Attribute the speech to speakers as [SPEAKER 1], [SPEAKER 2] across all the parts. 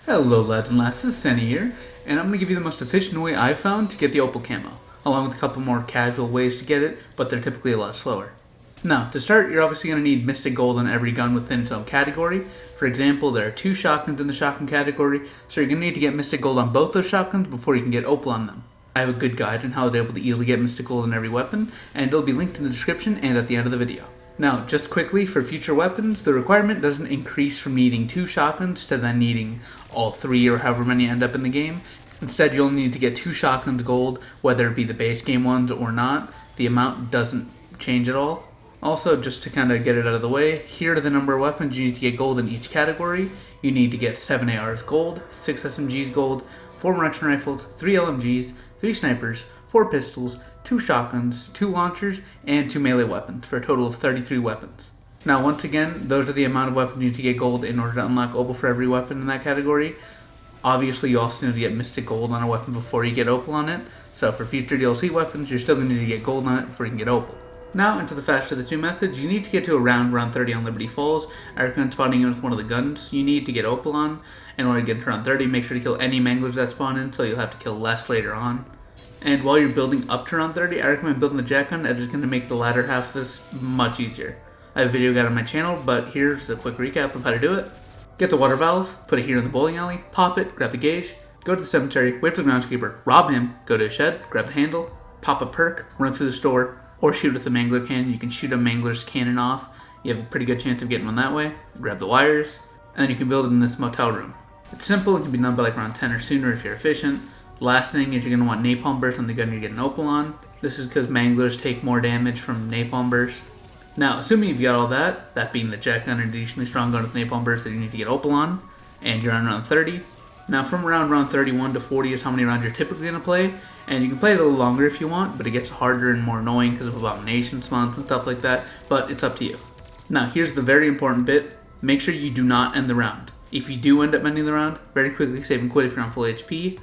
[SPEAKER 1] Hello lads and lasses, Sanythe here, and I'm going to give you the most efficient way I've found to get the Opal Camo, along with a couple more casual ways to get it, but they're typically a lot slower. Now, to start, you're obviously going to need Mystic Gold on every gun within its own category. For example, there are 2 shotguns in the shotgun category, so you're going to need to get Mystic Gold on both those shotguns before you can get Opal on them. I have a good guide on how I was able to easily get Mystic Gold on every weapon, and it'll be linked in the description and at the end of the video. Now, just quickly, for future weapons, the requirement doesn't increase from needing 2 shotguns to then needing all 3 or however many end up in the game. Instead, you'll only need to get 2 shotguns gold, whether it be the base game ones or not. The amount doesn't change at all. Also, just to kind of get it out of the way, here are the number of weapons you need to get gold in each category. You need to get 7 ARs gold, 6 SMGs gold, 4 Marksman rifles, 3 LMGs, 3 snipers, 4 pistols, 2 shotguns, 2 launchers, and 2 melee weapons, for a total of 33 weapons. Now once again, those are the amount of weapons you need to get gold in order to unlock Opal for every weapon in that category. Obviously you also need to get Mystic Gold on a weapon before you get Opal on it, so for future DLC weapons you're still going to need to get gold on it before you can get Opal. Now into the faster of the 2 methods, you need to get to around 30 on Liberty Falls. I recommend spawning in with one of the guns you need to get Opal on. In order to get to around 30, make sure to kill any manglers that spawn in, so you'll have to kill less later on. And while you're building up to around 30, I recommend building the jet gun, as it's going to make the latter half of this much easier. I have a video guide on my channel, but here's a quick recap of how to do it. Get the water valve, put it here in the bowling alley, pop it, grab the gauge, go to the cemetery, wait for the groundskeeper, rob him, go to a shed, grab the handle, pop a perk, run through the store, or shoot with a mangler cannon. You can shoot a mangler's cannon off. You have a pretty good chance of getting one that way. Grab the wires, and then you can build it in this motel room. It's simple, it can be done by like around 10 or sooner if you're efficient. The last thing is you're going to want napalm burst on the gun you're getting Opal on. This is because manglers take more damage from napalm burst. Now, assuming you've got all that being the jet gun and a decently strong gun with napalm burst that you need to get Opal on, and you're on around 30. Now from around 31 to 40 is how many rounds you're typically going to play, and you can play it a little longer if you want, but it gets harder and more annoying because of abomination spawns and stuff like that, but it's up to you. Now here's the very important bit, make sure you do not end the round. If you do end up ending the round, very quickly save and quit if you're on full HP.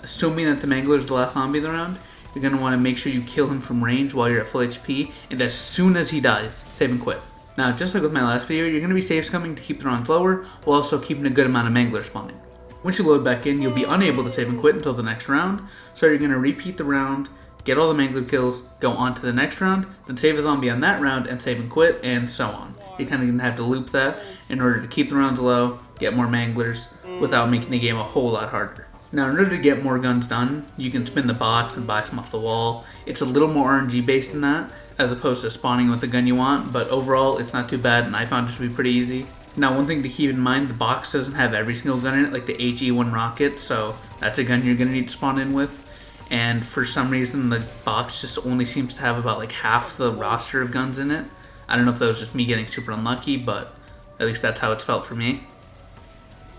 [SPEAKER 1] Assuming that the mangler is the last zombie of the round, you're going to want to make sure you kill him from range while you're at full HP, and as soon as he dies, save and quit. Now, just like with my last video, you're going to be safe scumming to keep the rounds lower, while also keeping a good amount of manglers spawning. Once you load back in, you'll be unable to save and quit until the next round, so you're going to repeat the round, get all the mangler kills, go on to the next round, then save a zombie on that round and save and quit, and so on. You're kind of going to have to loop that in order to keep the rounds low, get more manglers, without making the game a whole lot harder. Now, in order to get more guns done, you can spin the box and buy some off the wall. It's a little more RNG based than that, as opposed to spawning with the gun you want, but overall it's not too bad and I found it to be pretty easy. Now, one thing to keep in mind, the box doesn't have every single gun in it, like the HE1 rocket, so that's a gun you're going to need to spawn in with. And for some reason, the box just only seems to have about like half the roster of guns in it. I don't know if that was just me getting super unlucky, but at least that's how it's felt for me.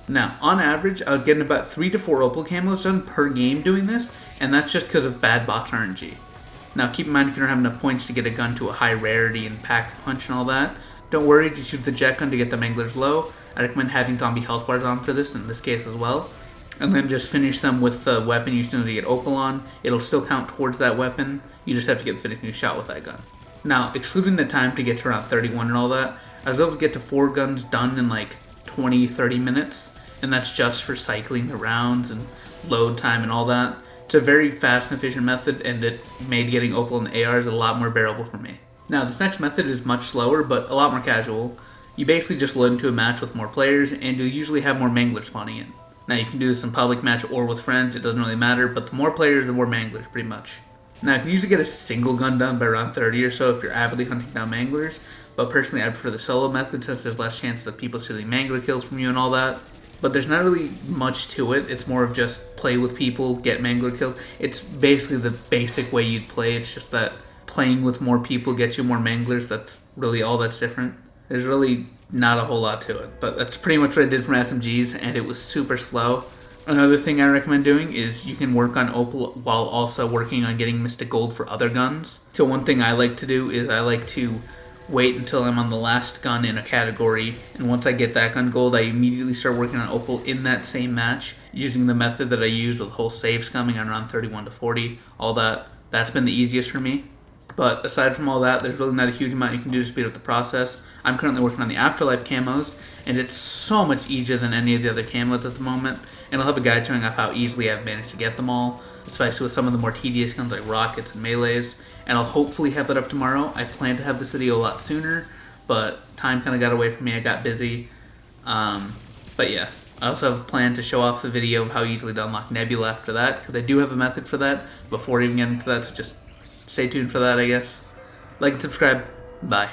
[SPEAKER 1] Now, on average, I was getting about 3 to 4 Opal camos done per game doing this, and that's just because of bad box RNG. Now, keep in mind if you don't have enough points to get a gun to a high rarity and pack punch and all that, don't worry, just shoot the jet gun to get the manglers low. I recommend having zombie health bars on for this, in this case as well. And then just finish them with the weapon you still need to get Opal on. It'll still count towards that weapon, you just have to get the finishing shot with that gun. Now, excluding the time to get to around 31 and all that, I was able to get to 4 guns done in like 20-30 minutes. And that's just for cycling the rounds and load time and all that. It's a very fast and efficient method, and it made getting Opal and ARs a lot more bearable for me. Now, this next method is much slower, but a lot more casual. You basically just load into a match with more players, and you'll usually have more manglers spawning in. Now, you can do this in public match or with friends, it doesn't really matter, but the more players, the more manglers, pretty much. Now, you can usually get a single gun done by around 30 or so if you're avidly hunting down manglers, but personally I prefer the solo method since there's less chance of people stealing mangler kills from you and all that. But there's not really much to it. It's more of just play with people, get mangler kills. It's basically the basic way you'd play. It's just that playing with more people gets you more manglers. That's really all that's different. There's really not a whole lot to it. But that's pretty much what I did from SMGs, and it was super slow. Another thing I recommend doing is you can work on Opal while also working on getting Mystic Gold for other guns. So one thing I like to do is I like to wait until I'm on the last gun in a category, and once I get that gun gold, I immediately start working on Opal in that same match, using the method that I used with whole save scumming on around 31 to 40, all that. That's been the easiest for me. But aside from all that, there's really not a huge amount you can do to speed up the process. I'm currently working on the Afterlife camos, and it's so much easier than any of the other camos at the moment. And I'll have a guide showing off how easily I've managed to get them all, especially with some of the more tedious guns like rockets and melees. And I'll hopefully have that up tomorrow. I plan to have this video a lot sooner, but time kind of got away from me. I got busy. But yeah, I also have planned to show off the video of how easily to unlock Nebula after that, because I do have a method for that before even getting to that, so just stay tuned for that, I guess. Like and subscribe. Bye.